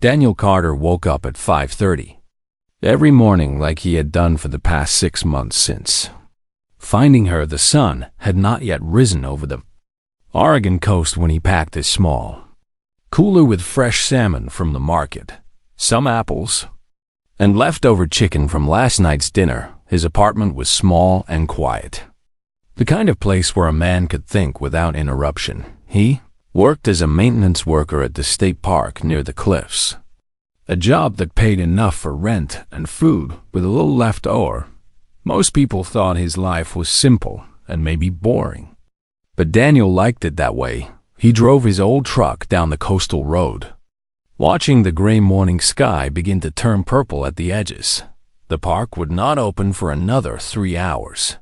Daniel Carter woke up at 5:30. Every morning like he had done for the past 6 months since. Finding her, the sun had not yet risen over the Oregon coast when he packed his small cooler with fresh salmon from the market, some apples, and leftover chicken from last night's dinner. His apartment was small and quiet. The kind of place where a man could think without interruption. He worked as a maintenance worker at the state park near the cliffs. A job that paid enough for rent and food with a little left over. Most people thought his life was simple and maybe boring. But Daniel liked it that way. He drove his old truck down the coastal road, watching the gray morning sky begin to turn purple at the edges. The park would not open for another 3 hours,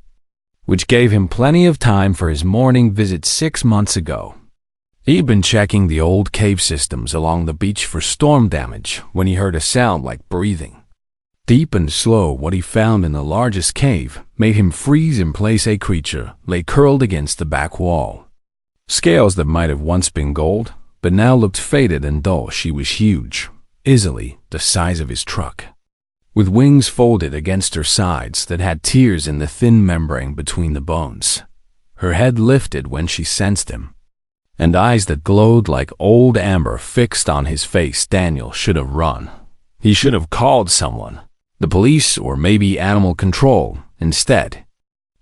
which gave him plenty of time for his morning visit 6 months ago. He'd been checking the old cave systems along the beach for storm damage when he heard a sound like breathing. Deep and slow, what he found in the largest cave made him freeze in place. A creature lay curled against the back wall. Scales that might have once been gold, but now looked faded and dull. She was huge, easily the size of his truck, with wings folded against her sides that had tears in the thin membrane between the bones. Her head lifted when she sensed him, and eyes that glowed like old amber fixed on his face. Daniel should have run. He should have called someone, the police or maybe animal control. Instead,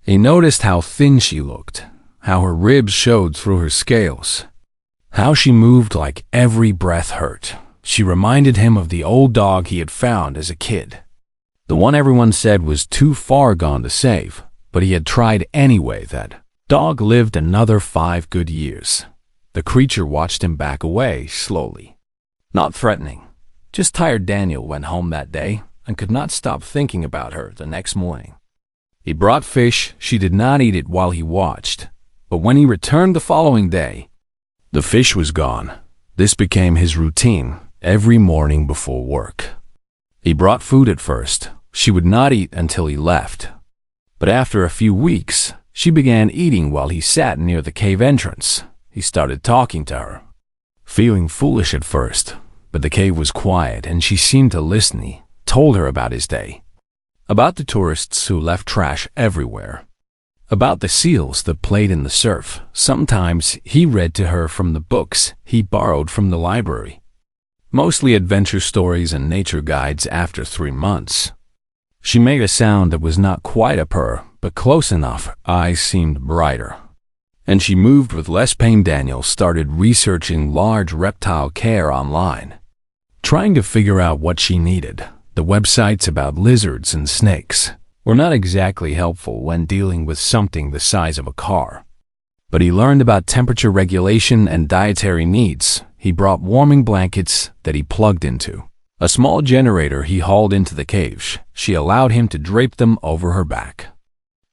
he noticed how thin she looked, how her ribs showed through her scales, how she moved like every breath hurt. She reminded him of the old dog he had found as a kid. The one everyone said was too far gone to save, but he had tried anyway. That dog lived another 5 good years. The creature watched him back away slowly, not threatening. Just tired. Daniel went home that day and could not stop thinking about her the next morning. He brought fish. She did not eat it while he watched, but when he returned the following day, the fish was gone. This became his routine every morning before work. He brought food at first. She would not eat until he left. But after a few weeks, she began eating while he sat near the cave entrance. He started talking to her, feeling foolish at first, but the cave was quiet and she seemed to listen. He told her about his day, about the tourists who left trash everywhere, about the seals that played in the surf. Sometimes he read to her from the books he borrowed from the library, mostly adventure stories and nature guides. After 3 months, she made a sound that was not quite a purr, but close enough. Eyes seemed brighter, and she moved with less pain. Daniel started researching large reptile care online, trying to figure out what she needed. The websites about lizards and snakes were not exactly helpful when dealing with something the size of a car. But he learned about temperature regulation and dietary needs. He brought warming blankets that he plugged into a small generator he hauled into the cave. She allowed him to drape them over her back.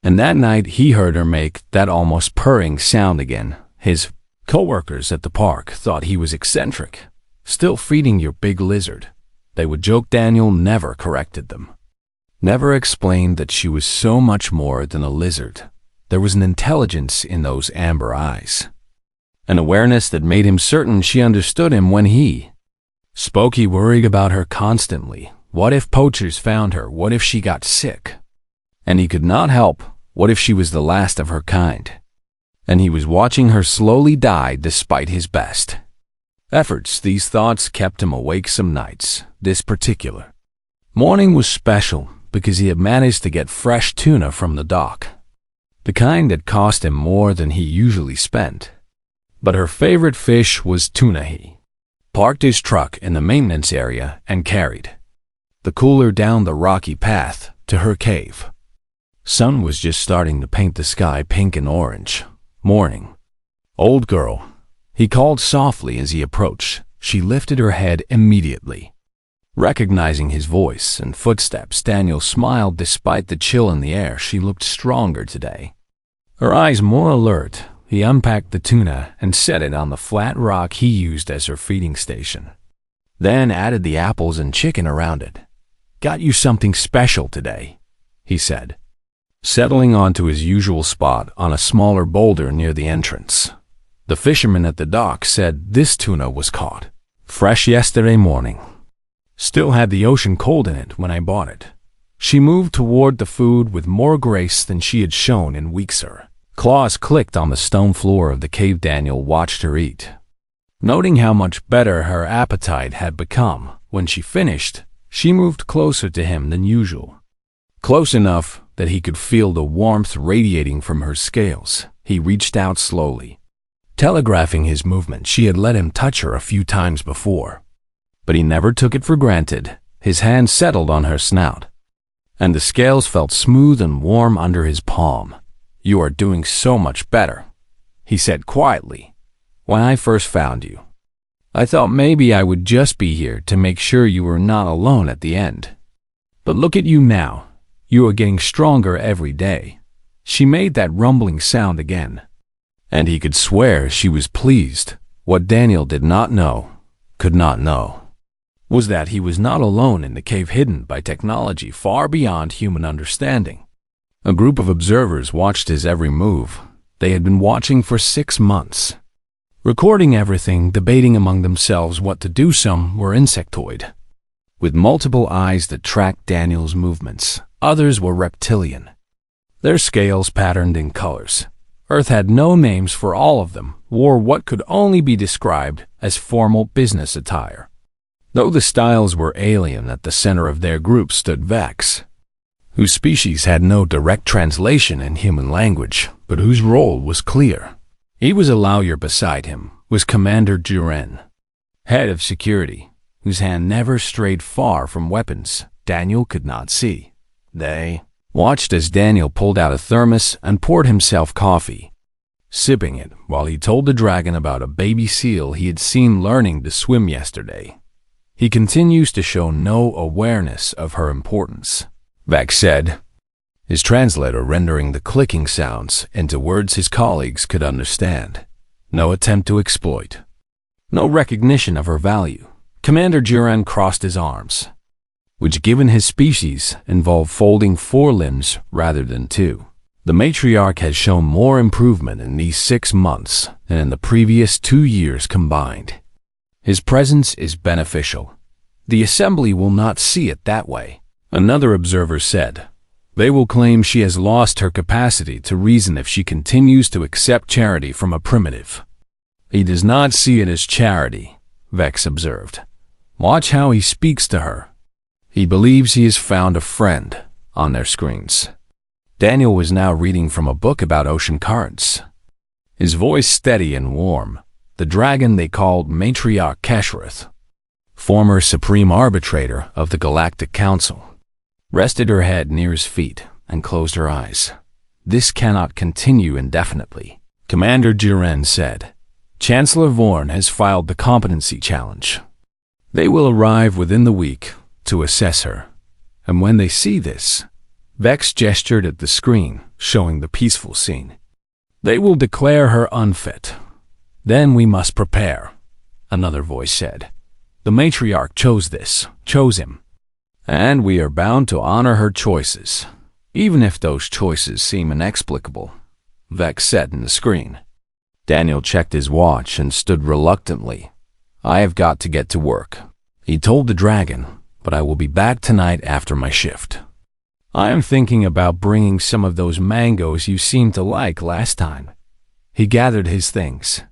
And that night he heard her make that almost purring sound again. His co-workers at the park thought he was eccentric. Still feeding your big lizard, they would joke. Daniel never corrected them, never explained that she was so much more than a lizard. There was an intelligence in those amber eyes, an awareness that made him certain she understood him when he spoke. He worried about her constantly. What if poachers found her? What if she got sick? And he could not help. What if she was the last of her kind, and he was watching her slowly die despite his best efforts? These thoughts kept him awake some nights. This particular morning was special because he had managed to get fresh tuna from the dock, the kind that cost him more than he usually spent. But her favorite fish was tuna. He parked his truck in the maintenance area and carried the cooler down the rocky path to her cave. Sun was just starting to paint the sky pink and orange. Morning. Old girl, he called softly as he approached. She lifted her head immediately, recognizing his voice and footsteps. Daniel smiled despite the chill in the air. She looked stronger today, her eyes more alert. He unpacked the tuna and set it on the flat rock he used as her feeding station, then added the apples and chicken around it. Got you something special today, he said, settling onto his usual spot on a smaller boulder near the entrance. The fisherman at the dock said this tuna was caught fresh yesterday morning. Still had the ocean cold in it when I bought it. She moved toward the food with more grace than she had shown in weeks. Her claws clicked on the stone floor of the cave. Daniel watched her eat. Noting how much better her appetite had become, when she finished, she moved closer to him than usual. Close enough that he could feel the warmth radiating from her scales. He reached out slowly. Telegraphing his movement, she had let him touch her a few times before. But he never took it for granted. His hand settled on her snout, and the scales felt smooth and warm under his palm. "You are doing so much better," he said quietly. "When I first found you, I thought maybe I would just be here to make sure you were not alone at the end. But look at you now. You are getting stronger every day." She made that rumbling sound again, and he could swear she was pleased. What Daniel did not know, could not know, was that he was not alone in the cave, hidden by technology far beyond human understanding. A group of observers watched his every move. They had been watching for 6 months, recording everything, debating among themselves what to do. Some were insectoid, with multiple eyes that tracked Daniel's movements. Others were reptilian, their scales patterned in colors. Earth had no names for all of them, wore what could only be described as formal business attire. Though the styles were alien, at the center of their group stood Vex, whose species had no direct translation in human language, but whose role was clear. He was a lawyer. Beside him was Commander Duran, head of security, whose hand never strayed far from weapons Daniel could not see. They watched as Daniel pulled out a thermos and poured himself coffee, sipping it while he told the dragon about a baby seal he had seen learning to swim yesterday. "He continues to show no awareness of her importance," Vex said, his translator rendering the clicking sounds into words his colleagues could understand. "No attempt to exploit. No recognition of her value." Commander Duran crossed his arms, which given his species involved folding 4 limbs rather than 2. "The matriarch has shown more improvement in these 6 months than in the previous 2 years combined. His presence is beneficial. The assembly will not see it that way," another observer said. "They will claim she has lost her capacity to reason if she continues to accept charity from a primitive." "He does not see it as charity," Vex observed. "Watch how he speaks to her. He believes he has found a friend," on their screens. Daniel was now reading from a book about ocean currents, his voice steady and warm. The dragon they called Matriarch Keshrith, former supreme arbitrator of the Galactic Council, rested her head near his feet and closed her eyes. "This cannot continue indefinitely," Commander Duran said. "Chancellor Vorn has filed the competency challenge. They will arrive within the week to assess her, and when they see this," Vex gestured at the screen showing the peaceful scene, "they will declare her unfit. Then we must prepare," another voice said. "The matriarch chose him, and we are bound to honor her choices, even if those choices seem inexplicable," Vex said in the screen. Daniel checked his watch and stood reluctantly. "I have got to get to work," he told the dragon, "but I will be back tonight after my shift. I am thinking about bringing some of those mangoes you seemed to like last time." He gathered his things,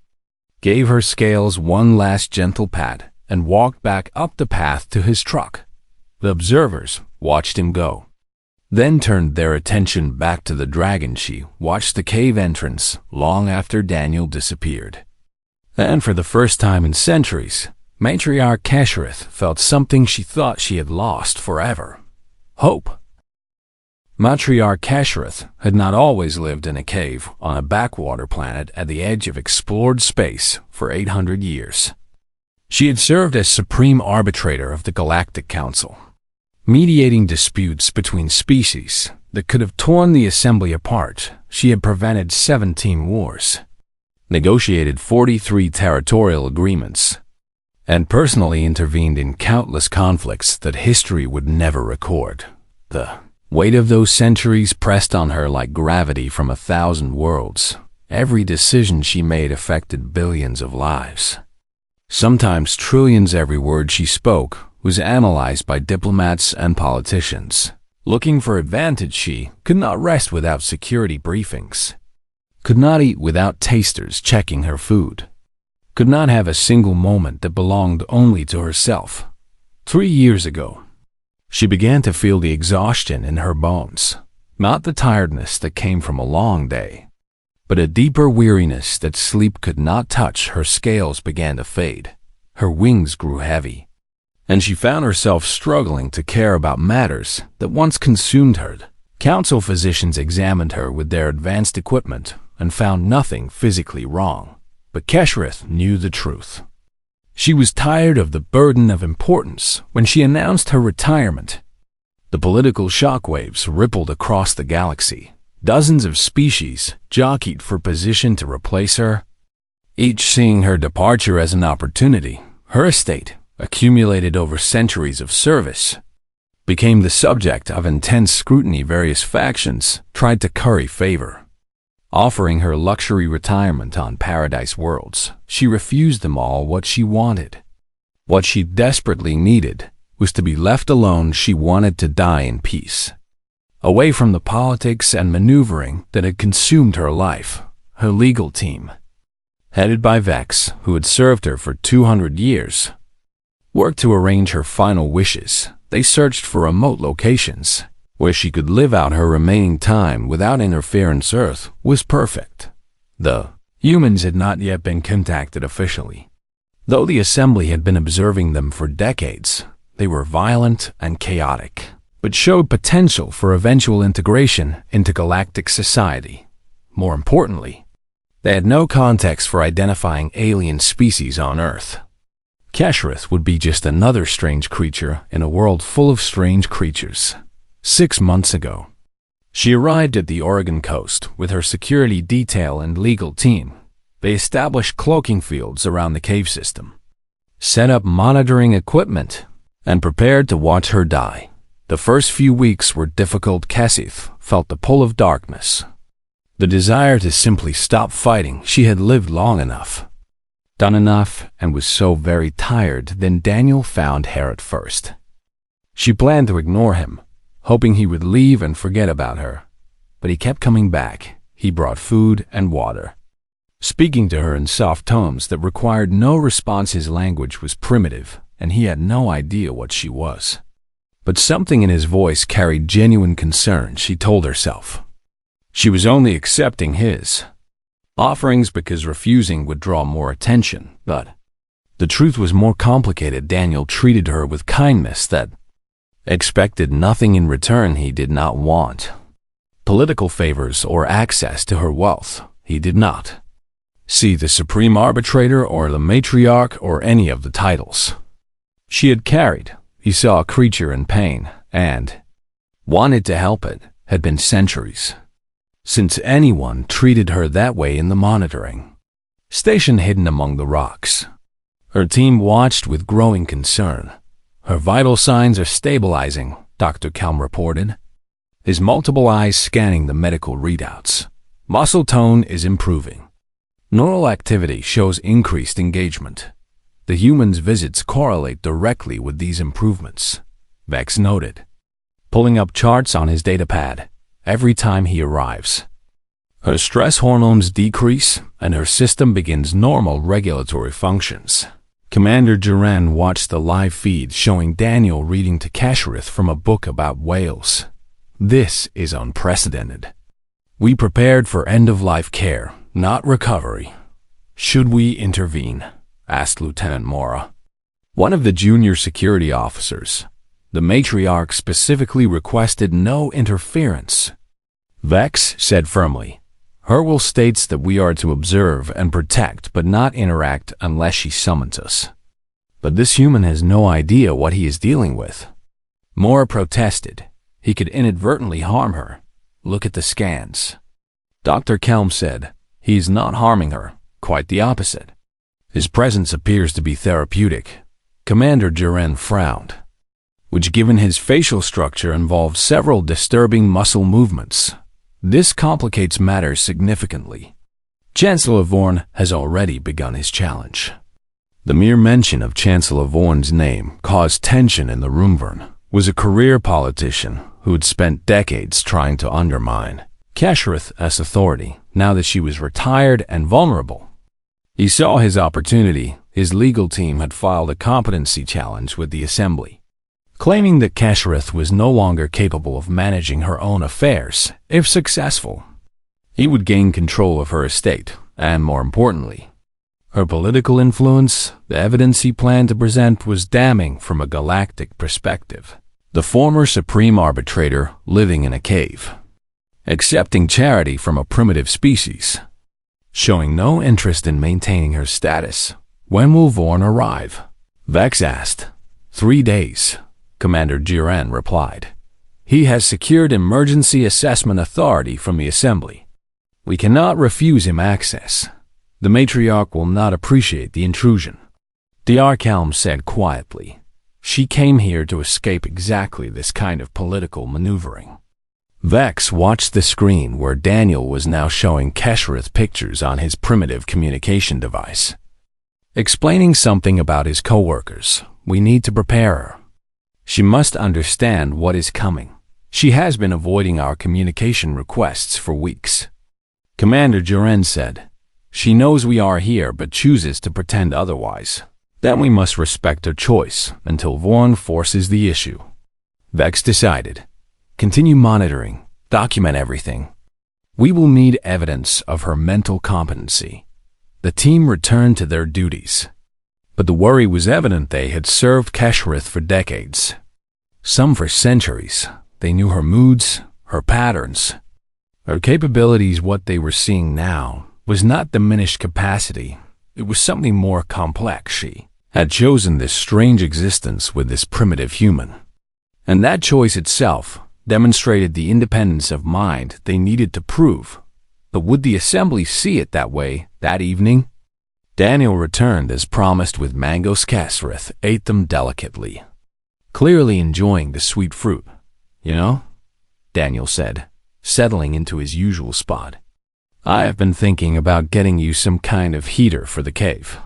gave her scales one last gentle pat, and walked back up the path to his truck. The observers watched him go, then turned their attention back to the dragon. She watched the cave entrance long after Daniel disappeared. And for the first time in centuries, Matriarch Keshrith felt something she thought she had lost forever: hope. Matriarch Keshrith had not always lived in a cave on a backwater planet at the edge of explored space for 800 years. She had served as supreme arbitrator of the Galactic Council, mediating disputes between species that could have torn the assembly apart. She had prevented 17 wars, negotiated 43 territorial agreements, and personally intervened in countless conflicts that history would never record. The weight of those centuries pressed on her like gravity from 1,000 worlds. Every decision she made affected billions of lives, sometimes trillions. Every word she spoke was analyzed by diplomats and politicians. Looking for advantage, she could not rest without security briefings, could not eat without tasters checking her food, could not have a single moment that belonged only to herself. 3 years ago, she began to feel the exhaustion in her bones, not the tiredness that came from a long day, but a deeper weariness that sleep could not touch. Her scales began to fade, her wings grew heavy, and she found herself struggling to care about matters that once consumed her. Council physicians examined her with their advanced equipment and found nothing physically wrong, but Keshrith knew the truth. She was tired of the burden of importance when she announced her retirement. The political shockwaves rippled across the galaxy. Dozens of species jockeyed for position to replace her, each seeing her departure as an opportunity. Her estate, accumulated over centuries of service, became the subject of intense scrutiny. Various factions tried to curry favor, offering her luxury retirement on paradise worlds. She refused them all. What she wanted, what she desperately needed, was to be left alone. She wanted to die in peace, away from the politics and maneuvering that had consumed her life. Her legal team, headed by Vex, who had served her for 200 years, worked to arrange her final wishes. They searched for remote locations where she could live out her remaining time without interference. Earth was perfect. The humans had not yet been contacted officially, though the Assembly had been observing them for decades. They were violent and chaotic, but showed potential for eventual integration into galactic society. More importantly, they had no context for identifying alien species on Earth. Keshrith would be just another strange creature in a world full of strange creatures. 6 months ago, she arrived at the Oregon coast with her security detail and legal team. They established cloaking fields around the cave system, set up monitoring equipment, and prepared to watch her die. The first few weeks were difficult. Keshrith felt the pull of darkness, the desire to simply stop fighting. She had lived long enough, done enough, and was so very tired. Then Daniel found her at first. She planned to ignore him, hoping he would leave and forget about her, but he kept coming back. He brought food and water, speaking to her in soft tones that required no response. His language was primitive, and he had no idea what she was. But something in his voice carried genuine concern. She told herself she was only accepting his offerings because refusing would draw more attention. But the truth was more complicated. Daniel treated her with kindness that expected nothing in return. He did not want political favors or access to her wealth. He did not see the Supreme Arbitrator or the Matriarch or any of the titles she had carried. He saw a creature in pain and wanted to help it. Had been centuries since anyone treated her that way in the monitoring station hidden among the rocks. Her team watched with growing concern. Her vital signs are stabilizing, Dr. Kelm reported, his multiple eyes scanning the medical readouts. Muscle tone is improving. Neural activity shows increased engagement. The human's visits correlate directly with these improvements, Vex noted, pulling up charts on his datapad every time he arrives. Her stress hormones decrease, and her system begins normal regulatory functions. Commander Duran watched the live feed showing Daniel reading to Keshrith from a book about whales. This is unprecedented. We prepared for end-of-life care, not recovery. Should we intervene? Asked Lieutenant Mora, one of the junior security officers. The matriarch specifically requested no interference. Vex said firmly, her will states that we are to observe and protect but not interact unless she summons us. But this human has no idea what he is dealing with. Mora protested. He could inadvertently harm her. Look at the scans. Dr. Kelm said, he is not harming her, quite the opposite. His presence appears to be therapeutic. Commander Duran frowned, which given his facial structure involved several disturbing muscle movements. This complicates matters significantly. Chancellor Vorn has already begun his challenge. The mere mention of Chancellor Vaughn's name caused tension in the room. Vern was a career politician who had spent decades trying to undermine Kesharith's authority now that she was retired and vulnerable. He saw his opportunity. His legal team had filed a competency challenge with the Assembly, claiming that Kesharith was no longer capable of managing her own affairs. If successful, he would gain control of her estate, and more importantly, her political influence. The evidence he planned to present was damning from a galactic perspective. The former supreme arbitrator living in a cave, accepting charity from a primitive species, showing no interest in maintaining her status. When will Vaughn arrive? Vex asked. 3 days, Commander Jiren replied. He has secured emergency assessment authority from the Assembly. We cannot refuse him access. The matriarch will not appreciate the intrusion, the Archelm said quietly. She came here to escape exactly this kind of political maneuvering. Vex watched the screen where Daniel was now showing Kesharith pictures on his primitive communication device, explaining something about his co-workers. We need to prepare her. She must understand what is coming. She has been avoiding our communication requests for weeks. Commander Jiren said. She knows we are here but chooses to pretend otherwise. Then we must respect her choice until Vaughn forces the issue. Vex decided. Continue monitoring. Document everything. We will need evidence of her mental competency. The team returned to their duties. But the worry was evident. They had served Kesharith for decades, some for centuries. They knew her moods, her patterns, her capabilities. What they were seeing now was not diminished capacity. It was something more complex. She had chosen this strange existence with this primitive human, and that choice itself demonstrated the independence of mind they needed to prove. But would the Assembly see it that way that evening? Daniel returned as promised with mangoes. Kesharith ate them delicately, clearly enjoying the sweet fruit. You know, Daniel said, settling into his usual spot. I have been thinking about getting you some kind of heater for the cave.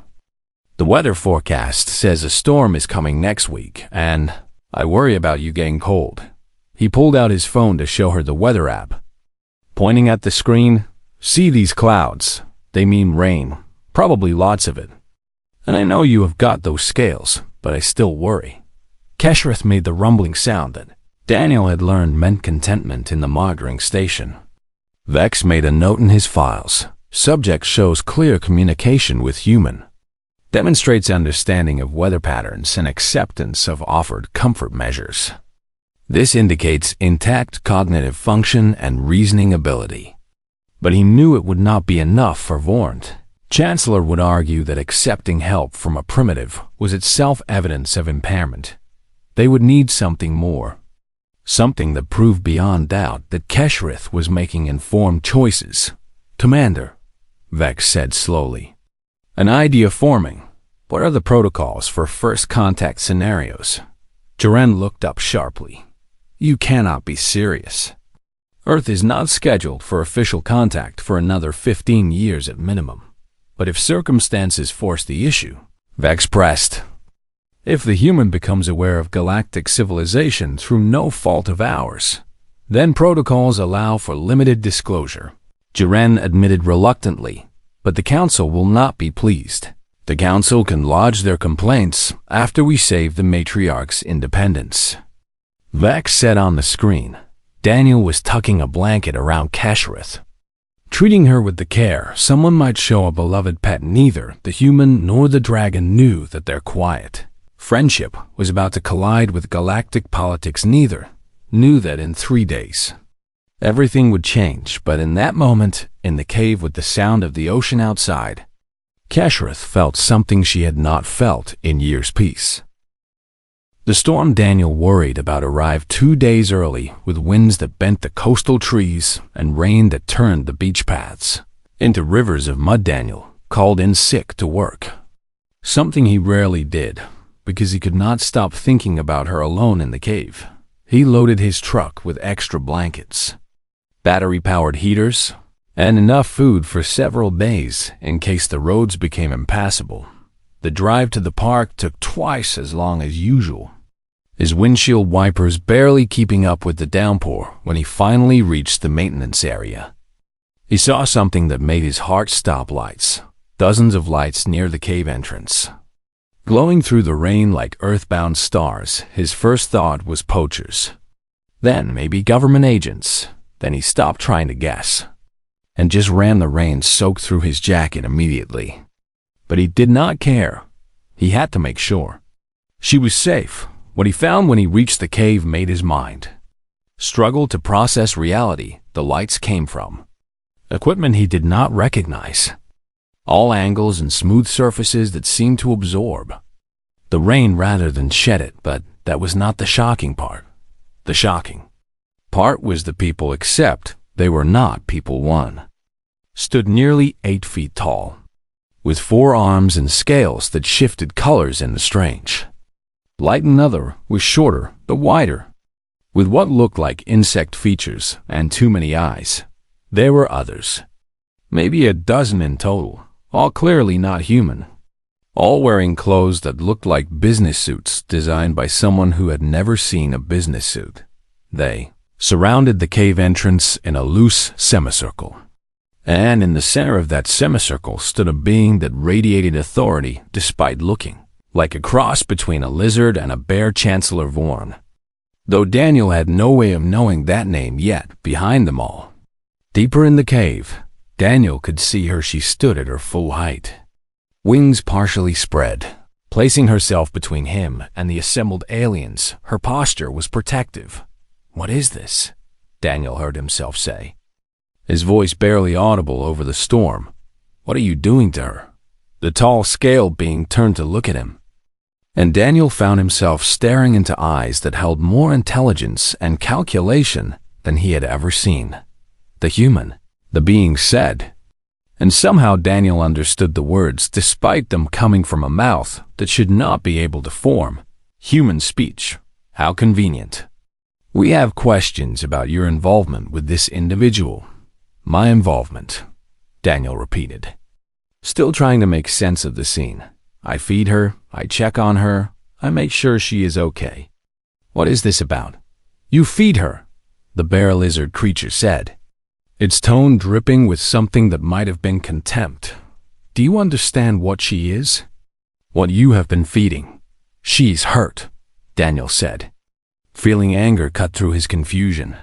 The weather forecast says a storm is coming next week, and I worry about you getting cold. He pulled out his phone to show her the weather app. Pointing at the screen, see these clouds. They mean rain, probably lots of it. And I know you have got those scales, but I still worry. Kesharith made the rumbling sound that Daniel had learned meant contentment in the monitoring station. Vex made a note in his files. Subject shows clear communication with human. Demonstrates understanding of weather patterns and acceptance of offered comfort measures. This indicates intact cognitive function and reasoning ability. But he knew it would not be enough for Vaughn. Chancellor would argue that accepting help from a primitive was itself evidence of impairment. They would need something more. Something that proved beyond doubt that Kesharith was making informed choices. Commander, Vex said slowly. An idea forming. What are the protocols for first contact scenarios? Jiren looked up sharply. You cannot be serious. Earth is not scheduled for official contact for another 15 years at minimum. But if circumstances force the issue, Vex pressed. If the human becomes aware of galactic civilization through no fault of ours, then protocols allow for limited disclosure. Jiren admitted reluctantly, but the Council will not be pleased. The Council can lodge their complaints after we save the matriarch's independence. Vex said on the screen. Daniel was tucking a blanket around Kesharith, treating her with the care someone might show a beloved pet. Neither the human nor the dragon knew that their quiet friendship was about to collide with galactic politics. Neither knew that in 3 days everything would change. But in that moment, in the cave with the sound of the ocean outside, Kesharith felt something she had not felt in years. Peace. The storm Daniel worried about arrived 2 days early, with winds that bent the coastal trees and rain that turned the beach paths into rivers of mud. Daniel called in sick to work, something he rarely did because he could not stop thinking about her alone in the cave. He loaded his truck with extra blankets, battery-powered heaters, and enough food for several days in case the roads became impassable. The drive to the park took twice as long as usual, his windshield wipers barely keeping up with the downpour when he finally reached the maintenance area. He saw something that made his heart stop. Lights. Dozens of lights near the cave entrance, glowing through the rain like earthbound stars. His first thought was poachers. Then maybe government agents. Then he stopped trying to guess and just ran the rain soaked through his jacket immediately. But he did not care. He had to make sure she was safe. What he found when he reached the cave made his mind struggle to process reality. The lights came from equipment he did not recognize. All angles and smooth surfaces that seemed to absorb the rain rather than shed it. But that was not the shocking part. The shocking part was the people, except they were not people. One stood nearly 8 feet tall, with 4 arms and scales that shifted colors in the strange light. Another was shorter but wider, with what looked like insect features and too many eyes. There were others, maybe a dozen in total, all clearly not human, all wearing clothes that looked like business suits designed by someone who had never seen a business suit. They surrounded the cave entrance in a loose semicircle, and in the center of that semicircle stood a being that radiated authority despite looking like a cross between a lizard and a bear. Chancellor Vorn. Though Daniel had no way of knowing that name yet, behind them all, deeper in the cave, Daniel could see her. She stood at her full height, wings partially spread, placing herself between him and the assembled aliens. Her posture was protective. "What is this?" Daniel heard himself say, his voice barely audible over the storm. "What are you doing to her?" The tall scale being turned to look at him, and Daniel found himself staring into eyes that held more intelligence and calculation than he had ever seen. "The human," the being said, and somehow Daniel understood the words despite them coming from a mouth that should not be able to form human speech. "How convenient. We have questions about your involvement with this individual." "My involvement," Daniel repeated, still trying to make sense of the scene. "I feed her, I check on her, I make sure she is okay." "What is this about?" "You feed her," the bear lizard creature said, its tone dripping with something that might have been contempt. "Do you understand what she is? What you have been feeding?" "She's hurt," Daniel said, feeling anger cut through his confusion.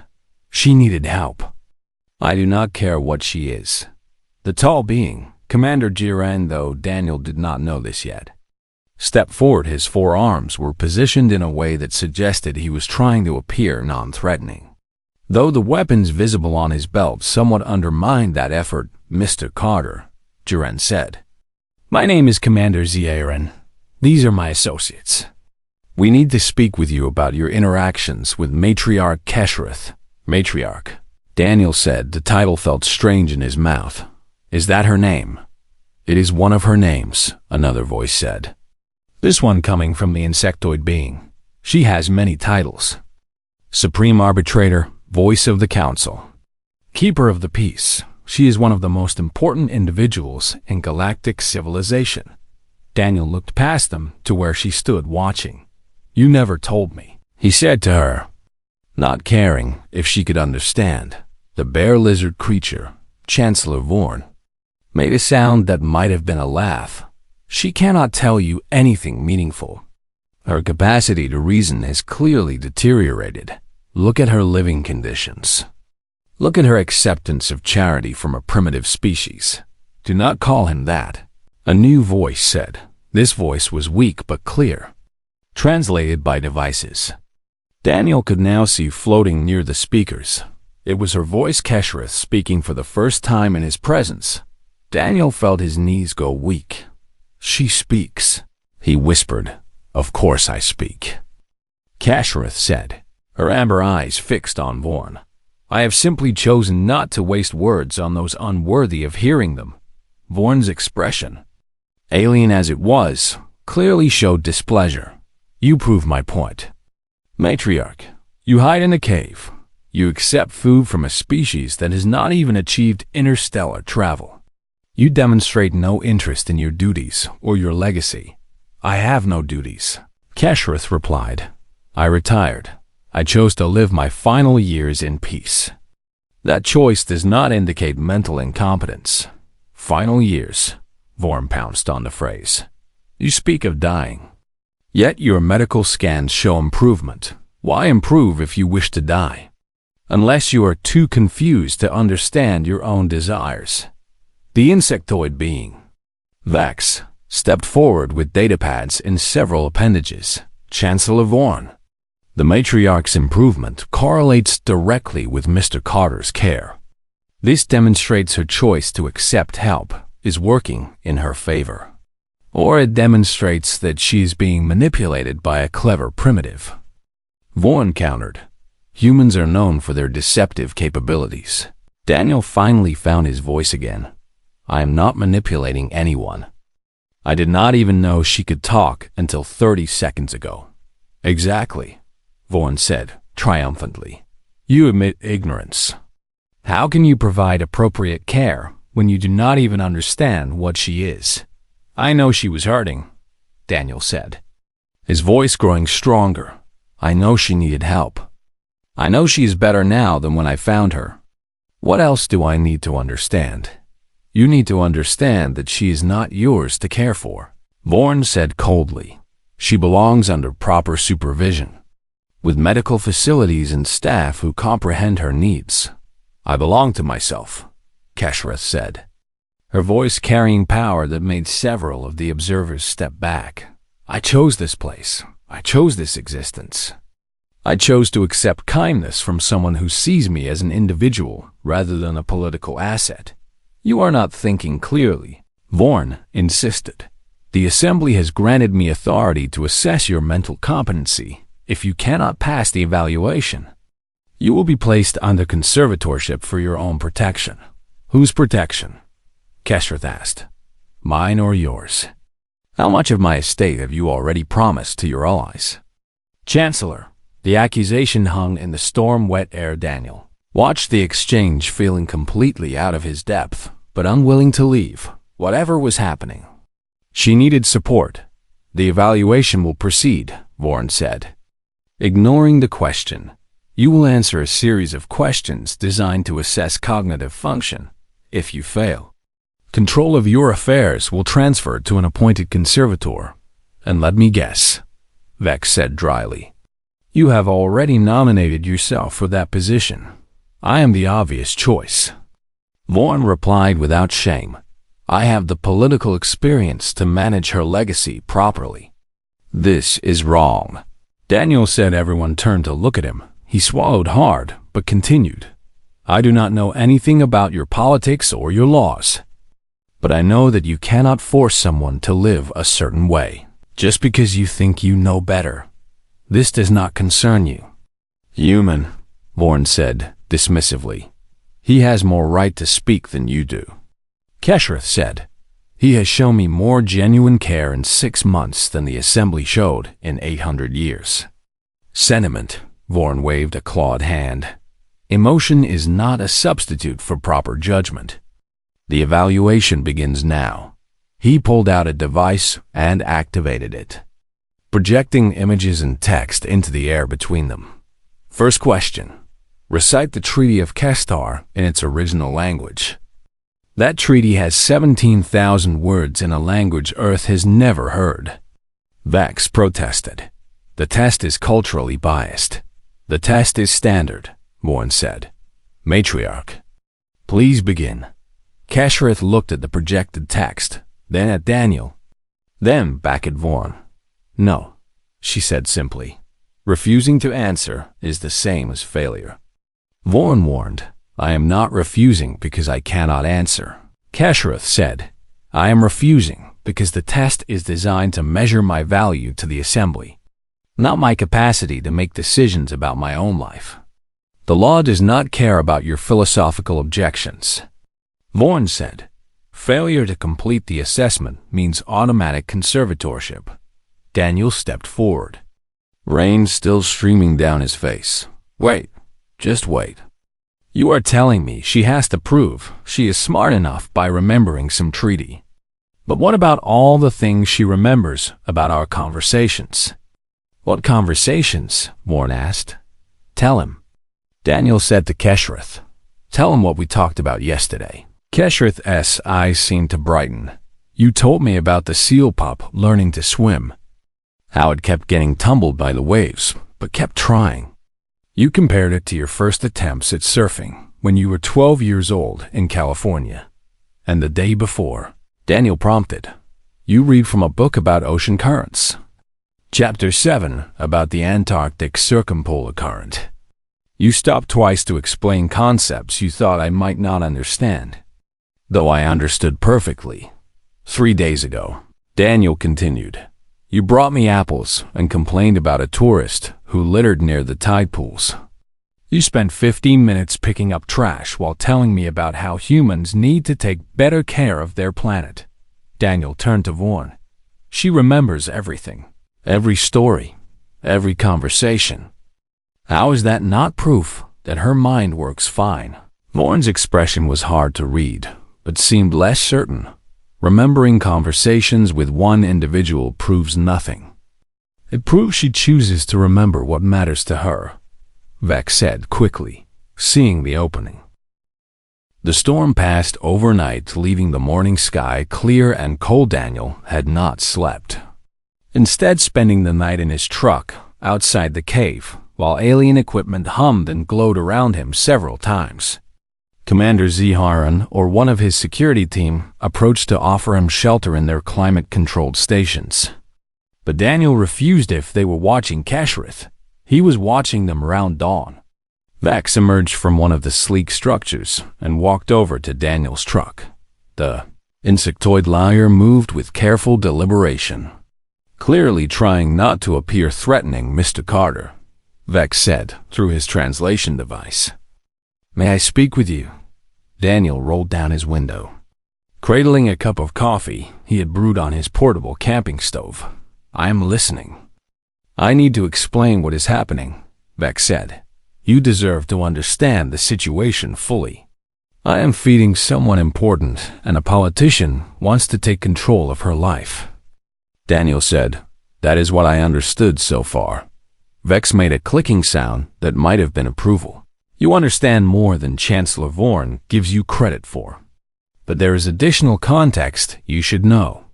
"She needed help." "I do not care what she is." The tall being, Commander Jiren, though Daniel did not know this yet, stepped forward. His 4 arms were positioned in a way that suggested he was trying to appear non-threatening, though the weapons visible on his belt somewhat undermined that effort. "Mr. Carter," Jiren said, "my name is Commander Zieren. These are my associates. We need to speak with you about your interactions with Matriarch Keshereth." "Matriarch," Daniel said. The title felt strange in his mouth. "Is that her name?" "It is one of her names," another voice said, this one coming from the insectoid being. "She has many titles. Supreme Arbitrator, Voice of the Council, Keeper of the Peace. She is one of the most important individuals in galactic civilization." Daniel looked past them to where she stood watching. "You never told me," he said to her, not caring if she could understand. The bear lizard creature, Chancellor Vorn, made a sound that might have been a laugh. "She cannot tell you anything meaningful. Her capacity to reason has clearly deteriorated. Look at her living conditions. Look at her acceptance of charity from a primitive species." "Do not call him that," a new voice said. This voice was weak but clear, translated by devices. Daniel could now see floating near the speakers. It was her voice, Keshereth, speaking for the first time in his presence. Daniel felt his knees go weak. "She speaks," he whispered. "Of course I speak," Keshereth said, her amber eyes fixed on Vorn. "I have simply chosen not to waste words on those unworthy of hearing them." Vorn's expression, alien as it was, clearly showed displeasure. "You prove my point. Matriarch, you hide in a cave. You accept food from a species that has not even achieved interstellar travel. You demonstrate no interest in your duties or your legacy. I have no duties. Keshrith replied. I retired. I chose to live my final years in peace. That choice does not indicate mental incompetence. Final years, Vorm pounced on the phrase. You speak of dying. Yet your medical scans show improvement. Why improve if you wish to die? Unless you are too confused to understand your own desires. The insectoid being, Vex, stepped forward with datapads in several appendages. Chancellor Vorn. The matriarch's improvement correlates directly with Mr. Carter's care. This demonstrates her choice to accept help is working in her favor. Or it demonstrates that she is being manipulated by a clever primitive. Vorn countered. Humans are known for their deceptive capabilities. Daniel finally found his voice again. I am not manipulating anyone. I did not even know she could talk until 30 seconds ago. Exactly, Vorn said triumphantly. You admit ignorance. How can you provide appropriate care when you do not even understand what she is? I know she was hurting, Daniel said, his voice growing stronger. I know she needed help. I know she is better now than when I found her. What else do I need to understand? You need to understand that she is not yours to care for, Vorn said coldly. She belongs under proper supervision, with medical facilities and staff who comprehend her needs. I belong to myself, Keshrith said, her voice carrying power that made several of the observers step back. I chose this place. I chose this existence. I chose to accept kindness from someone who sees me as an individual rather than a political asset. You are not thinking clearly, Vorn insisted. The Assembly has granted me authority to assess your mental competency. If you cannot pass the evaluation, you will be placed under conservatorship for your own protection. Whose protection? Keshrith asked. Mine or yours? How much of my estate have you already promised to your allies? Chancellor, the accusation hung in the storm-wet air. Daniel watched the exchange, feeling completely out of his depth, but unwilling to leave whatever was happening. She needed support. The evaluation will proceed, Vorn said. Ignoring the question, you will answer a series of questions designed to assess cognitive function. If you fail, control of your affairs will transfer to an appointed conservator. And let me guess, Vex said dryly. You have already nominated yourself for that position. I am the obvious choice. Vorn replied without shame. I have the political experience to manage her legacy properly. This is wrong, Daniel said. Everyone turned to look at him. He swallowed hard, but continued. I do not know anything about your politics or your laws, but I know that you cannot force someone to live a certain way just because you think you know better. This does not concern you. Human, Vorn said dismissively. He has more right to speak than you do. Keshrith said. He has shown me more genuine care in 6 months than the Assembly showed in 800 years. Sentiment, Vorn waved a clawed hand. Emotion is not a substitute for proper judgment. The evaluation begins now. He pulled out a device and activated it, projecting images and text into the air between them. First question. Recite the Treaty of Kestar in its original language. That treaty has 17,000 words in a language Earth has never heard. Vex protested. The test is culturally biased. The test is standard, Vorn said. Matriarch, please begin. Keshrith looked at the projected text, then at Daniel, then back at Vorn. No, she said simply. Refusing to answer is the same as failure. Vorn warned. I am not refusing because I cannot answer. Keshrith said. I am refusing because the test is designed to measure my value to the Assembly, not my capacity to make decisions about my own life. The law does not care about your philosophical objections. Vorn said. Failure to complete the assessment means automatic conservatorship. Daniel stepped forward, rain still streaming down his face. Wait, just wait. You are telling me she has to prove she is smart enough by remembering some treaty. But what about all the things she remembers about our conversations? What conversations? Warren asked. Tell him. Daniel said to Keshrith. Tell him what we talked about yesterday. Keshrith's eyes seemed to brighten. You told me about the seal pup learning to swim. How it kept getting tumbled by the waves, but kept trying. You compared it to your first attempts at surfing when you were 12 years old in California. And the day before, Daniel prompted, you read from a book about ocean currents. Chapter 7 about the Antarctic circumpolar current. You stopped twice to explain concepts you thought I might not understand, though I understood perfectly. 3 days ago, Daniel continued, you brought me apples and complained about a tourist who littered near the tide pools. You spent 15 minutes picking up trash while telling me about how humans need to take better care of their planet. Daniel turned to Vaughn. She remembers everything, every story, every conversation. How is that not proof that her mind works fine? Vaughn's expression was hard to read, but seemed less certain. Remembering conversations with one individual proves nothing. It proves she chooses to remember what matters to her, Vex said quickly, seeing the opening. The storm passed overnight, leaving the morning sky clear, and cold. Daniel had not slept. Instead, spending the night in his truck outside the cave, while alien equipment hummed and glowed around him several times. Commander Zeharan or one of his security team approached to offer him shelter in their climate-controlled stations. But Daniel refused. If they were watching Keshrith, he was watching them around dawn. Vex emerged from one of the sleek structures and walked over to Daniel's truck. The insectoid liar moved with careful deliberation, clearly trying not to appear threatening. Mr. Carter, Vex said through his translation device. May I speak with you? Daniel rolled down his window, cradling a cup of coffee he had brewed on his portable camping stove. I am listening. I need to explain what is happening, Vex said. You deserve to understand the situation fully. I am feeding someone important, and a politician wants to take control of her life. Daniel said, that is what I understood so far. Vex made a clicking sound that might have been approval. You understand more than Chancellor Vorn gives you credit for. But there is additional context you should know.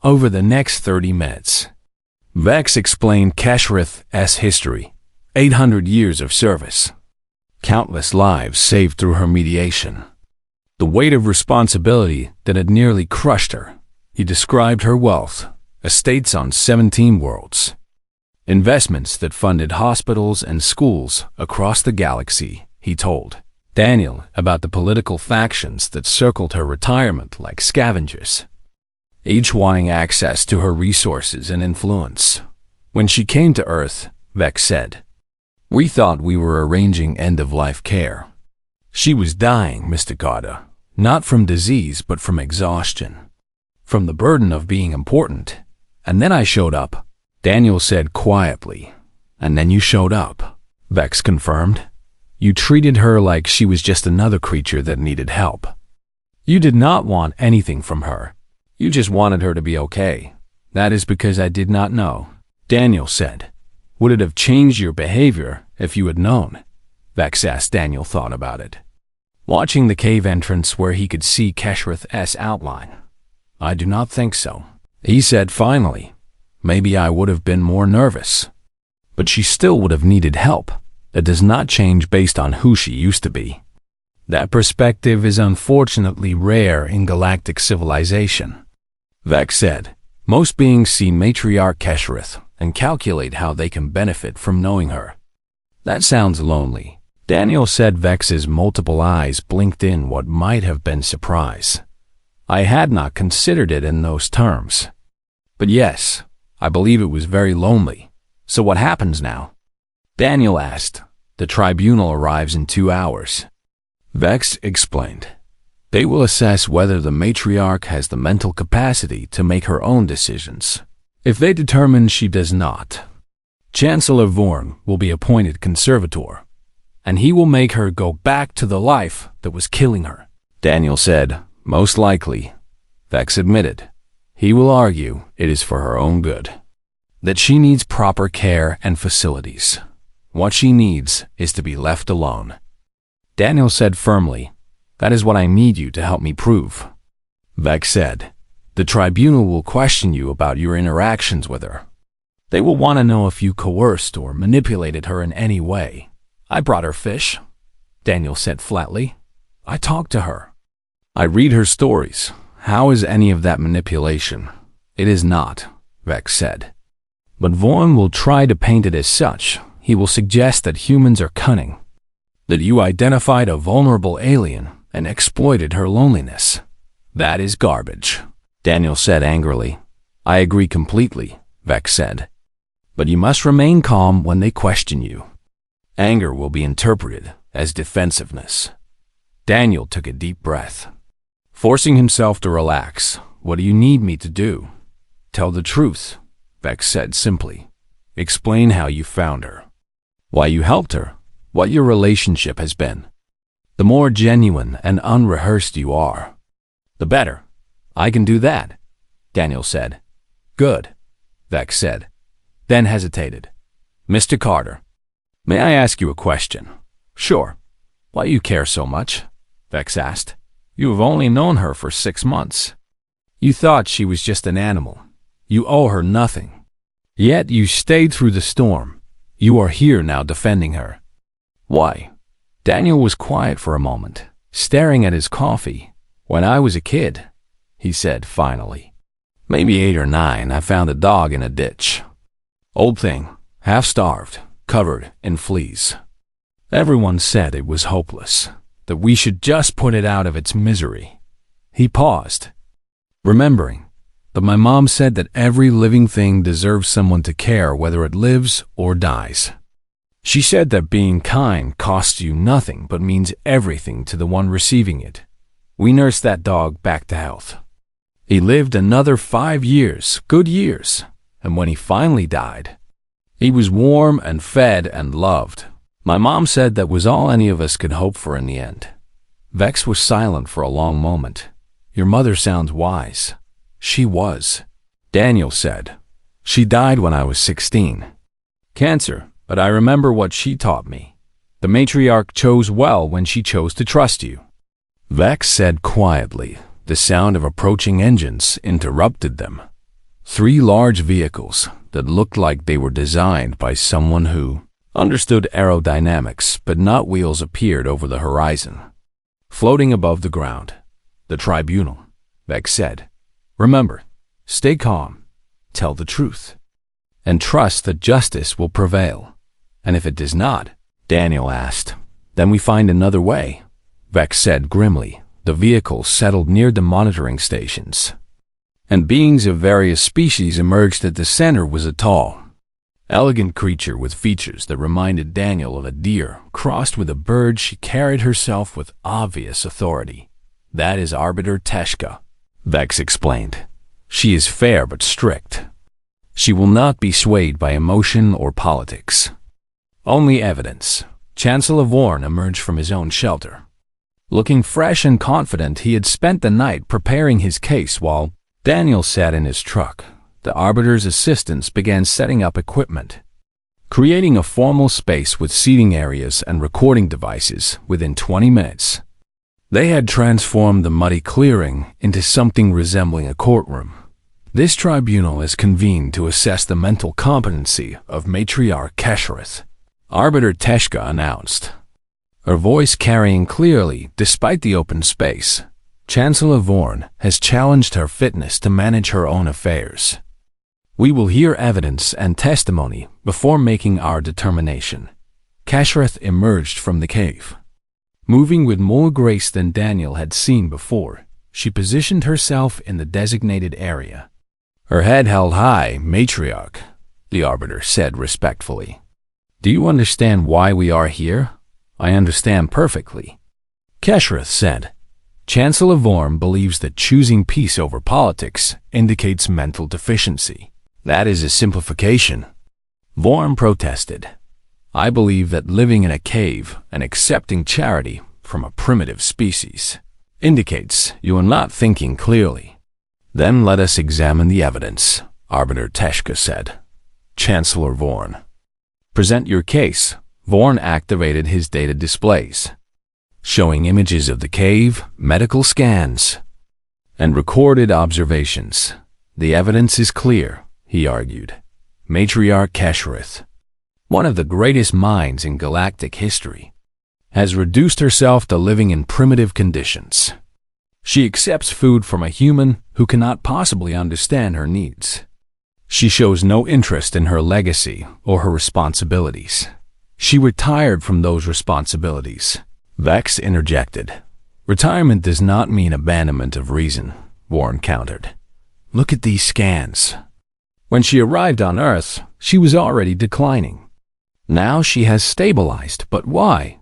Over the next 30 minutes, Vex explained Keshrith's history, 800 years of service, countless lives saved through her mediation, the weight of responsibility that had nearly crushed her. He described her wealth, estates on 17 worlds, investments that funded hospitals and schools across the galaxy. He told Daniel about the political factions that circled her retirement like scavengers, each wanting access to her resources and influence. When she came to Earth, Vex said, we thought we were arranging end-of-life care. She was dying, Mr. Carter, not from disease but from exhaustion, from the burden of being important. And then I showed up, Daniel said quietly. And then you showed up, Vex confirmed. You treated her like she was just another creature that needed help. You did not want anything from her. You just wanted her to be okay. That is because I did not know, Daniel said. Would it have changed your behavior if you had known? Vex asked. Daniel thought about it, watching the cave entrance where he could see Keshrith's outline. I do not think so, he said finally. Maybe I would have been more nervous. But she still would have needed help. That does not change based on who she used to be. That perspective is unfortunately rare in galactic civilization, Vex said. Most beings see matriarch Keshrith and calculate how they can benefit from knowing her. That sounds lonely, Daniel said. Vex's multiple eyes blinked in what might have been surprise. I had not considered it in those terms. But yes, I believe it was very lonely. So what happens now? Daniel asked. The tribunal arrives in 2 hours. Vex explained. They will assess whether the matriarch has the mental capacity to make her own decisions. If they determine she does not, Chancellor Vorn will be appointed conservator, and he will make her go back to the life that was killing her. Daniel said, most likely. Vex admitted. He will argue it is for her own good. That she needs proper care and facilities. What she needs is to be left alone. Daniel said firmly, that is what I need you to help me prove. Vex said, the tribunal will question you about your interactions with her. They will want to know if you coerced or manipulated her in any way. I brought her fish, Daniel said flatly. I talked to her. I read her stories. How is any of that manipulation? It is not, Vex said. But Vaughn will try to paint it as such. He will suggest that humans are cunning, that you identified a vulnerable alien and exploited her loneliness. That is garbage, Daniel said angrily. I agree completely, Vex said. But you must remain calm when they question you. Anger will be interpreted as defensiveness. Daniel took a deep breath. Forcing himself to relax, what do you need me to do? Tell the truth, Vex said simply. Explain how you found her. Why you helped her. What your relationship has been. The more genuine and unrehearsed you are, the better. I can do that, Daniel said. Good, Vex said, then hesitated. Mr. Carter, may I ask you a question? Sure. Why you care so much? Vex asked. You have only known her for 6 months. You thought she was just an animal. You owe her nothing. Yet you stayed through the storm. You are here now defending her. Why? Daniel was quiet for a moment, staring at his coffee. When I was a kid, he said finally. Maybe 8 or 9, I found a dog in a ditch. Old thing, half-starved, covered in fleas. Everyone said it was hopeless, that we should just put it out of its misery. He paused, remembering that my mom said that every living thing deserves someone to care whether it lives or dies. She said that being kind costs you nothing but means everything to the one receiving it. We nursed that dog back to health. He lived another 5 years, good years, and when he finally died, he was warm and fed and loved. My mom said that was all any of us could hope for in the end. Vex was silent for a long moment. Your mother sounds wise. She was. Daniel said. She died when I was 16. Cancer, but I remember what she taught me. The matriarch chose well when she chose to trust you. Vex said quietly. The sound of approaching engines interrupted them. 3 large vehicles that looked like they were designed by someone who understood aerodynamics, but not wheels appeared over the horizon. Floating above the ground. The tribunal, Vex said. Remember, stay calm, tell the truth, and trust that justice will prevail. And if it does not, Daniel asked, then we find another way, Vex said grimly. The vehicles settled near the monitoring stations, and beings of various species emerged. At the center was a tall, elegant creature with features that reminded Daniel of a deer crossed with a bird. She carried herself with obvious authority. That is Arbiter Teshka, Vex explained. She is fair but strict. She will not be swayed by emotion or politics. Only evidence. Chancellor Vorn emerged from his own shelter. Looking fresh and confident, he had spent the night preparing his case while Daniel sat in his truck. The Arbiter's assistants began setting up equipment, creating a formal space with seating areas and recording devices within 20 minutes. They had transformed the muddy clearing into something resembling a courtroom. This tribunal is convened to assess the mental competency of Matriarch Keshereth, Arbiter Teshka announced, her voice carrying clearly despite the open space. Chancellor Vorn has challenged her fitness to manage her own affairs. We will hear evidence and testimony before making our determination. Keshereth emerged from the cave. Moving with more grace than Daniel had seen before, she positioned herself in the designated area. Her head held high. Matriarch, the Arbiter said respectfully. Do you understand why we are here? I understand perfectly. Keshereth said. Chancellor Vorm believes that choosing peace over politics indicates mental deficiency. That is a simplification. Vorm protested. I believe that living in a cave and accepting charity from a primitive species indicates you are not thinking clearly. Then let us examine the evidence, Arbiter Teshka said. Chancellor Vorn. Present your case. Vorn activated his data displays, showing images of the cave, medical scans, and recorded observations. The evidence is clear, he argued. Matriarch Kesherith, one of the greatest minds in galactic history, has reduced herself to living in primitive conditions. She accepts food from a human who cannot possibly understand her needs. She shows no interest in her legacy or her responsibilities. She retired from those responsibilities. Vex interjected. Retirement does not mean abandonment of reason, Warren countered. Look at these scans. When she arrived on Earth, she was already declining. Now she has stabilized, but why?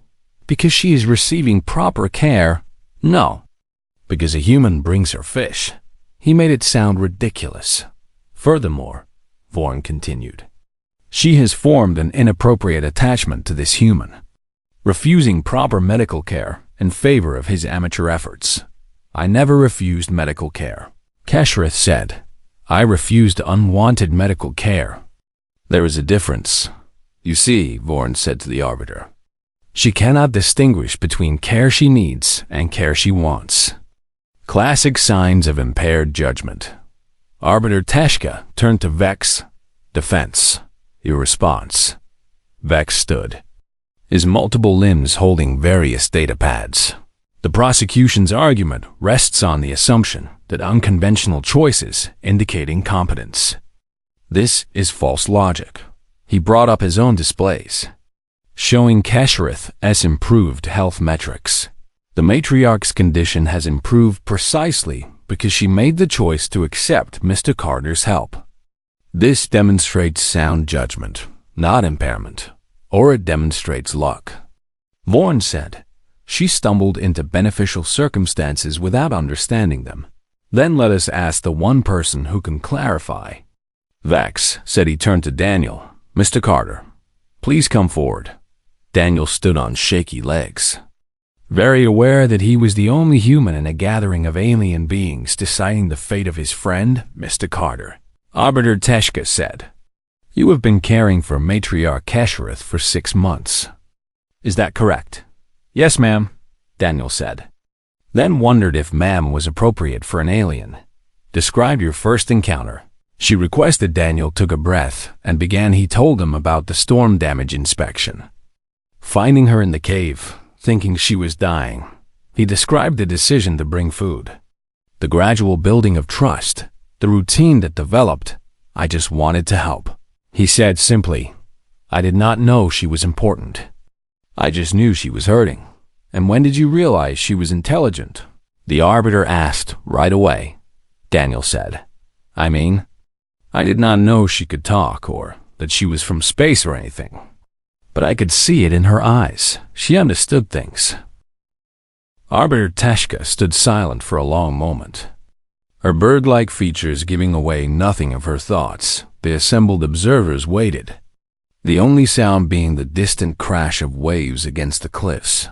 Because she is receiving proper care? No. Because a human brings her fish. He made it sound ridiculous. Furthermore, Vorn continued, she has formed an inappropriate attachment to this human, refusing proper medical care in favor of his amateur efforts. I never refused medical care, Kesherith said. I refused unwanted medical care. There is a difference. You see, Vorn said to the Arbiter. She cannot distinguish between care she needs and care she wants. Classic signs of impaired judgment. Arbiter Teshka turned to Vex. Defense. Your response. Vex stood, his multiple limbs holding various data pads. The prosecution's argument rests on the assumption that unconventional choices indicate incompetence. This is false logic. He brought up his own displays, showing Kesherith's improved health metrics. The matriarch's condition has improved precisely because she made the choice to accept Mr. Carter's help. This demonstrates sound judgment, not impairment, or it demonstrates luck. Vorn said, she stumbled into beneficial circumstances without understanding them. Then let us ask the one person who can clarify. Vex said. He turned to Daniel. Mr. Carter, please come forward. Daniel stood on shaky legs, very aware that he was the only human in a gathering of alien beings deciding the fate of his friend, Mr. Carter. Arbiter Teshka said, you have been caring for Matriarch Kesherith for 6 months. Is that correct? Yes, ma'am, Daniel said. Then wondered if ma'am was appropriate for an alien. Describe your first encounter. She requested. Daniel took a breath and began. He told him about the storm damage inspection, finding her in the cave, thinking she was dying. He described the decision to bring food, the gradual building of trust, the routine that developed. I just wanted to help. He said simply, I did not know she was important. I just knew she was hurting. And when did you realize she was intelligent? The Arbiter asked right away. Daniel said, I mean, I did not know she could talk or that she was from space or anything. But I could see it in her eyes. She understood things. Arbiter Teshka stood silent for a long moment, her bird-like features giving away nothing of her thoughts. The assembled observers waited, the only sound being the distant crash of waves against the cliffs.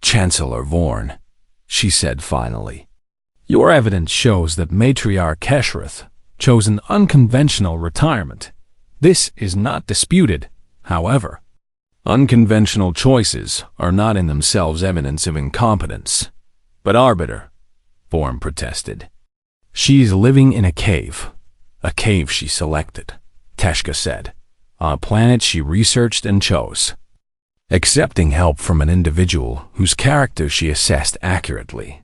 Chancellor Vorn, she said finally, your evidence shows that Matriarch Kesherith chose an unconventional retirement. This is not disputed, however. Unconventional choices are not in themselves evidence of incompetence. But Arbiter, Vorn protested, she is living in a cave she selected, Teshka said, on a planet she researched and chose, accepting help from an individual whose character she assessed accurately.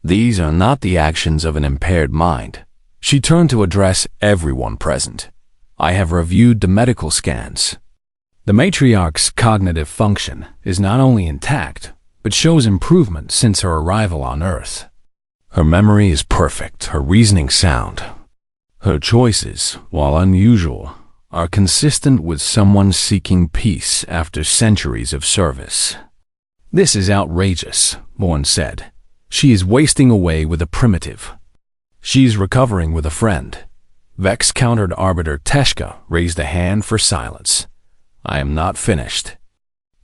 These are not the actions of an impaired mind. She turned to address everyone present. I have reviewed the medical scans. The matriarch's cognitive function is not only intact, but shows improvement since her arrival on Earth. Her memory is perfect, her reasoning sound. Her choices, while unusual, are consistent with someone seeking peace after centuries of service. This is outrageous, Vorn said. She is wasting away with a primitive. She's recovering with a friend. Vex countered. Arbiter Teshka raised a hand for silence. I am not finished.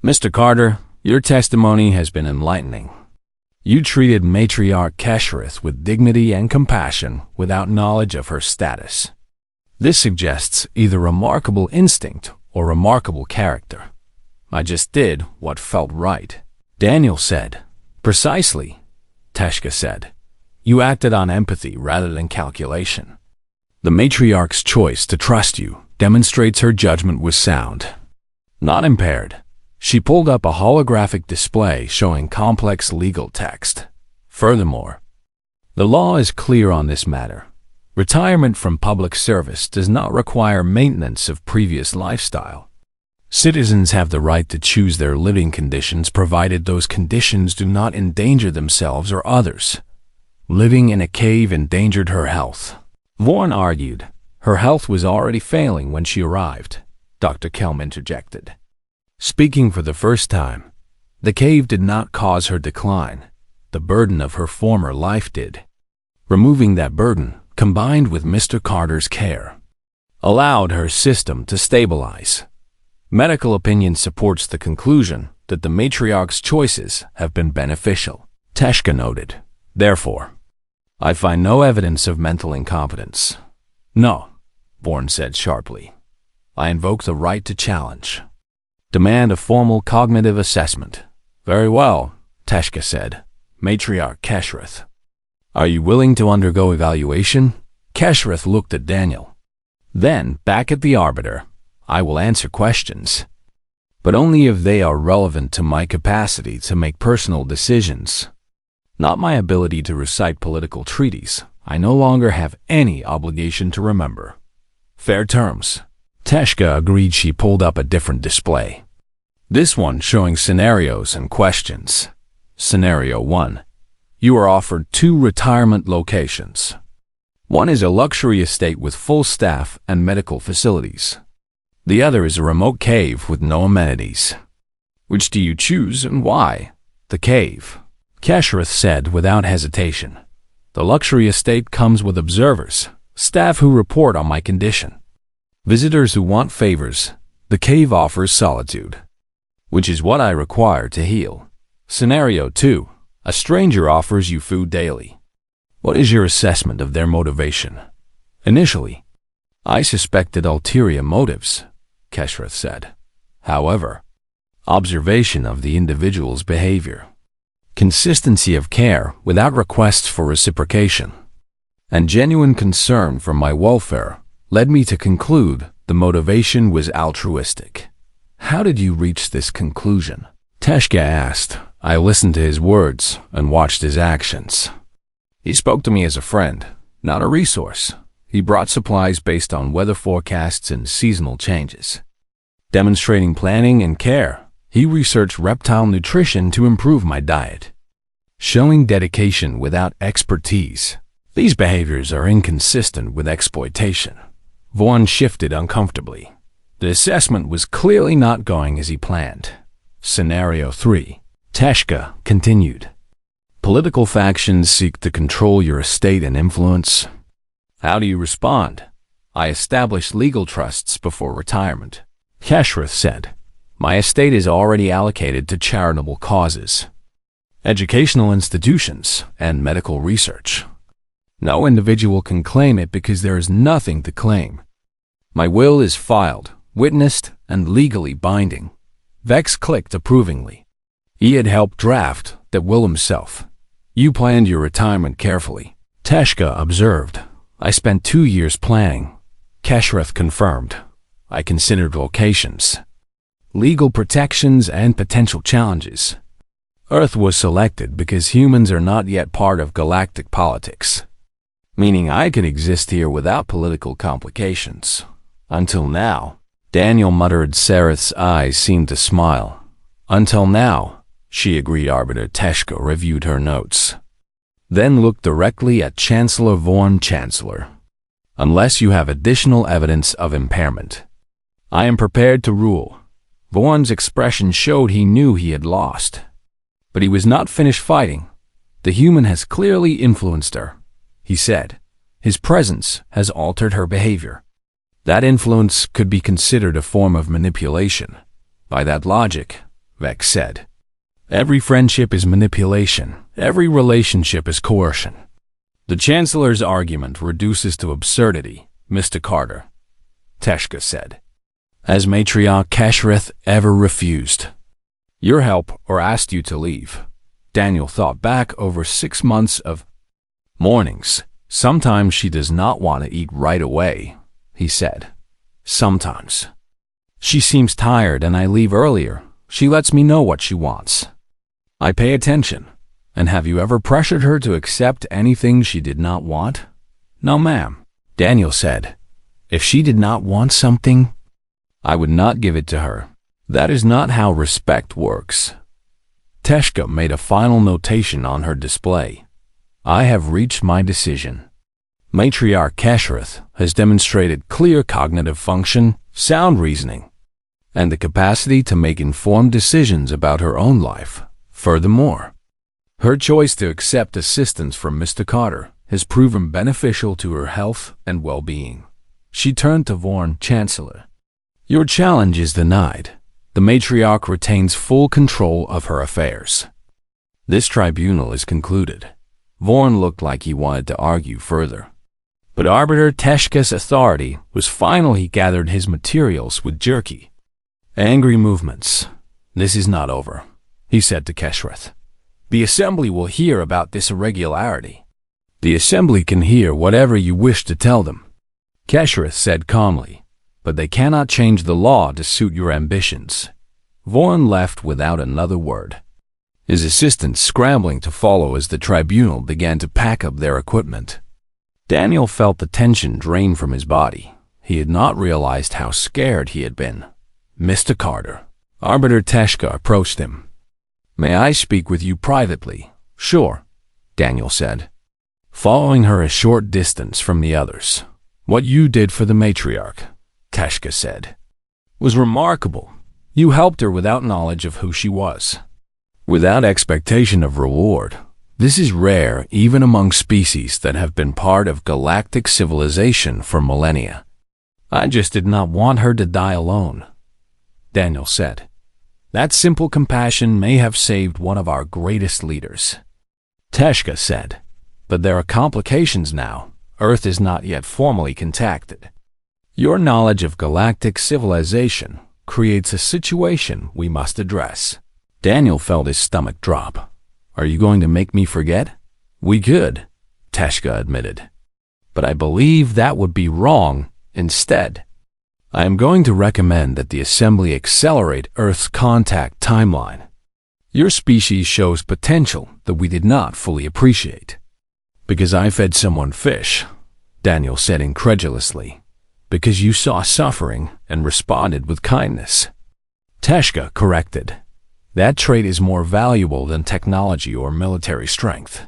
Mr. Carter, your testimony has been enlightening. You treated matriarch Keshereth with dignity and compassion without knowledge of her status. This suggests either remarkable instinct or remarkable character. I just did what felt right. Daniel said. Precisely, Teshka said. You acted on empathy rather than calculation. The matriarch's choice to trust you demonstrates her judgment was sound, not impaired. She pulled up a holographic display showing complex legal text. Furthermore, the law is clear on this matter. Retirement from public service does not require maintenance of previous lifestyle. Citizens have the right to choose their living conditions provided those conditions do not endanger themselves or others. Living in a cave endangered her health. Vaughn argued. Her health was already failing when she arrived, Dr. Kelm interjected. Speaking for the first time, the cave did not cause her decline. The burden of her former life did. Removing that burden, combined with Mr. Carter's care, allowed her system to stabilize. Medical opinion supports the conclusion that the matriarch's choices have been beneficial, Teshka noted. Therefore, I find no evidence of mental incompetence. No, Bourne said sharply. I invoke the right to challenge. Demand a formal cognitive assessment. Very well, Teshka said. Matriarch Keshereth. Are you willing to undergo evaluation? Keshereth looked at Daniel. Then, back at the Arbiter, I will answer questions, but only if they are relevant to my capacity to make personal decisions, not my ability to recite political treaties. I no longer have any obligation to remember. Fair terms. Teshka agreed. She pulled up a different display. This one showing scenarios and questions. Scenario 1. You are offered 2 retirement locations. One is a luxury estate with full staff and medical facilities. The other is a remote cave with no amenities. Which do you choose and why? The cave, Keshereth said without hesitation. The luxury estate comes with observers, staff who report on my condition. Visitors who want favors. The cave offers solitude, which is what I require to heal. Scenario 2. A stranger offers you food daily. What is your assessment of their motivation? Initially, I suspected ulterior motives, Keshereth said. However, observation of the individual's behavior, consistency of care without requests for reciprocation, and genuine concern for my welfare led me to conclude the motivation was altruistic. How did you reach this conclusion? Teshka asked. I listened to his words and watched his actions. He spoke to me as a friend, not a resource. He brought supplies based on weather forecasts and seasonal changes. Demonstrating planning and care, he researched reptile nutrition to improve my diet. Showing dedication without expertise. These behaviors are inconsistent with exploitation. Vaughn shifted uncomfortably. The assessment was clearly not going as he planned. Scenario 3. Teshka continued. Political factions seek to control your estate and influence. How do you respond? I established legal trusts before retirement, Keshereth said. My estate is already allocated to charitable causes, educational institutions, and medical research. No individual can claim it because there is nothing to claim. My will is filed, witnessed, and legally binding. Vex clicked approvingly. He had helped draft that will himself. You planned your retirement carefully, Teshka observed. I spent 2 years planning, Keshereth confirmed. I considered locations, legal protections, and potential challenges. Earth was selected because humans are not yet part of galactic politics, meaning I could exist here without political complications. Until now, Daniel muttered. Sareth's eyes seemed to smile. Until now, she agreed. Arbiter Teshka reviewed her notes, then looked directly at Chancellor Vaughn. Chancellor, unless you have additional evidence of impairment, I am prepared to rule. Vaughn's expression showed he knew he had lost. But he was not finished fighting. The human has clearly influenced her, he said. His presence has altered her behavior. That influence could be considered a form of manipulation. By that logic, Vex said, every friendship is manipulation. Every relationship is coercion. The Chancellor's argument reduces to absurdity, Mr. Carter, Teshka said. Has Matriarch Keshrith ever refused your help or asked you to leave? Daniel thought back over 6 months of mornings. Sometimes she does not want to eat right away, he said. Sometimes. She seems tired and I leave earlier. She lets me know what she wants. I pay attention. And have you ever pressured her to accept anything she did not want? No, ma'am, Daniel said. If she did not want something, I would not give it to her. That is not how respect works. Teshka made a final notation on her display. I have reached my decision. Matriarch Keshrith has demonstrated clear cognitive function, sound reasoning, and the capacity to make informed decisions about her own life. Furthermore, her choice to accept assistance from Mr. Carter has proven beneficial to her health and well-being. She turned to Vorn, Chancellor. Your challenge is denied. The matriarch retains full control of her affairs. This tribunal is concluded. Vorn looked like he wanted to argue further. But Arbiter Teshka's authority was final. He gathered his materials with jerky, angry movements. This is not over, he said to Keshrith. The Assembly will hear about this irregularity. The Assembly can hear whatever you wish to tell them, Keshrith said calmly, but they cannot change the law to suit your ambitions. Vorn left without another word, his assistants scrambling to follow as the tribunal began to pack up their equipment. Daniel felt the tension drain from his body. He had not realized how scared he had been. Mr. Carter, Arbiter Teshka approached him. May I speak with you privately? Sure, Daniel said, following her a short distance from the others. What you did for the matriarch, Teshka said, was remarkable. You helped her without knowledge of who she was, without expectation of reward. This is rare even among species that have been part of galactic civilization for millennia. I just did not want her to die alone, Daniel said. That simple compassion may have saved one of our greatest leaders, Teshka said. But there are complications now. Earth is not yet formally contacted. Your knowledge of galactic civilization creates a situation we must address. Daniel felt his stomach drop. Are you going to make me forget? We could, Teshka admitted. But I believe that would be wrong. Instead, I am going to recommend that the Assembly accelerate Earth's contact timeline. Your species shows potential that we did not fully appreciate. Because I fed someone fish, Daniel said incredulously. Because you saw suffering and responded with kindness, Teshka corrected. That trait is more valuable than technology or military strength.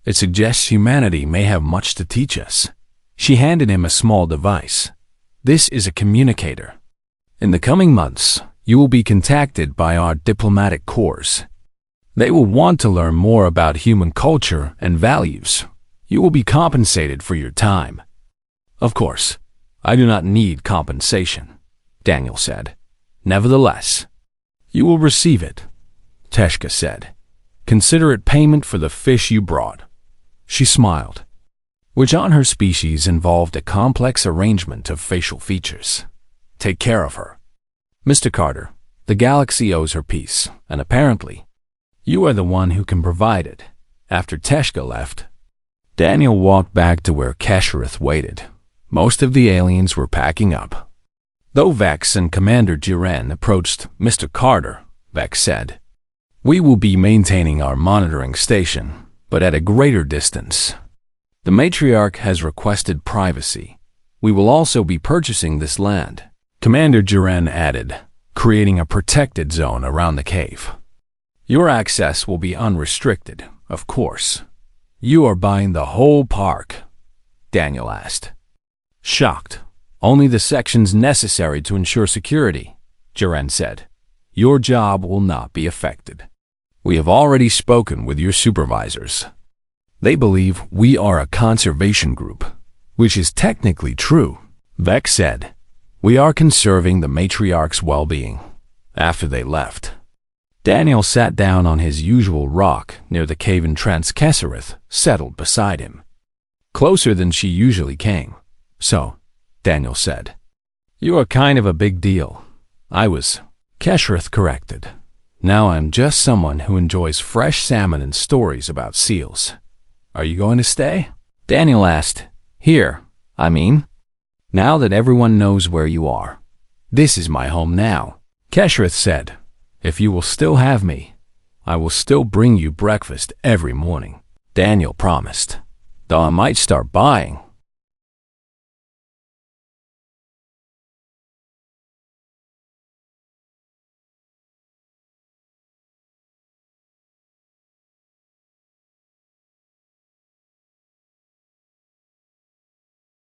It suggests humanity may have much to teach us. She handed him a small device. This is a communicator. In the coming months, you will be contacted by our diplomatic corps. They will want to learn more about human culture and values. You will be compensated for your time. Of course, I do not need compensation, Daniel said. Nevertheless, you will receive it, Teshka said. Consider it payment for the fish you brought. She smiled, which on her species involved a complex arrangement of facial features. Take care of her. Mr. Carter, the galaxy owes her peace, and apparently, you are the one who can provide it. After Teshka left, Daniel walked back to where Keshrith waited. Most of the aliens were packing up. Though Vex and Commander Jiren approached Mr. Carter, Vex said, we will be maintaining our monitoring station, but at a greater distance. The matriarch has requested privacy. We will also be purchasing this land, Commander Jiren added, creating a protected zone around the cave. Your access will be unrestricted, of course. You are buying the whole park? Daniel asked. Shocked. Only the sections necessary to ensure security, Jiren said. Your job will not be affected. We have already spoken with your supervisors. They believe we are a conservation group, which is technically true. Vex said, "We are conserving the matriarch's well-being." After they left, Daniel sat down on his usual rock near the cave and Transkessereth settled beside him, closer than she usually came. "So," Daniel said, "you are kind of a big deal." "I was," Keshereth corrected. "Now I'm just someone who enjoys fresh salmon and stories about seals." "Are you going to stay?" Daniel asked. "Here, I mean, now that everyone knows where you are. This is my home now." Keshereth said, "If you will still have me, I will still bring you breakfast every morning." Daniel promised, "Though I might start buying